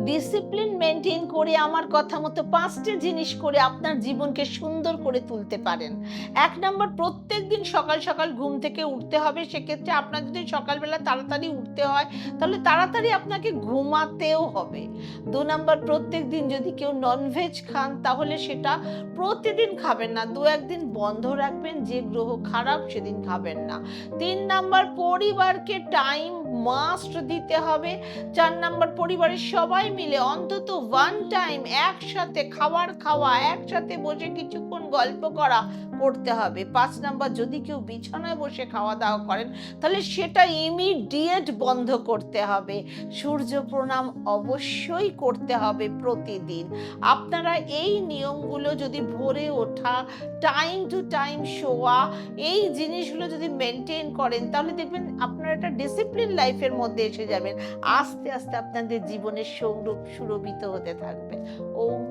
Discipline maintain করে আমার কথা মতো ৫টা জিনিস করে আপনার জীবনকে সুন্দর করে তুলতে পারেন। ১ নাম্বার, প্রত্যেকদিন সকাল, সকাল ঘুম থেকে উঠতে হবে। সেক্ষেত্রে আপনার যদি সকালবেলা তাড়াতাড়ি উঠতে হয়, তাহলে তাড়াতাড়ি আপনাকে ঘুমাতেও হবে। ২ নাম্বার, প্রত্যেকদিন যদি কেউ ননভেজ খান, তাহলে সেটা প্রতিদিন খাবেন না। ২-১ দিন বন্ধ রাখবেন, যে গ্রহ খারাপ সেদিন খাবেন না। ৩ নাম্বার, পরিবারকে টাইম মাস্ট দিতে হবে। ৪ নাম্বার, পরিবারের সবাই মিলে অন্তত ওয়ান টাইম একসাথে খাবার খাওয়া, একসাথে বসে কিছুক্ষণ গল্প করতে হবে। ৫ নাম্বার, যদি কেউ বিছানায় বসে খাওয়া-দাওয়া করেন, তাহলে সেটা ইমিডিয়েট বন্ধ করতে হবে। সূর্য প্রণাম অবশ্যই করতে হবে প্রতিদিন। আপনারা এই নিয়মগুলো যদি ভোরে ওঠা, টাইম টু টাইম শোয়া, এই জিনিসগুলো যদি মেইনটেইন করেন, তাহলে দেখবেন আপনারা একটা ডিসিপ্লিন লাইফের মধ্যে এসে যাবেন। আস্তে, আস্তে আপনাদের জীবনের সৌরভ সুরভিত হতে থাকবে। ওম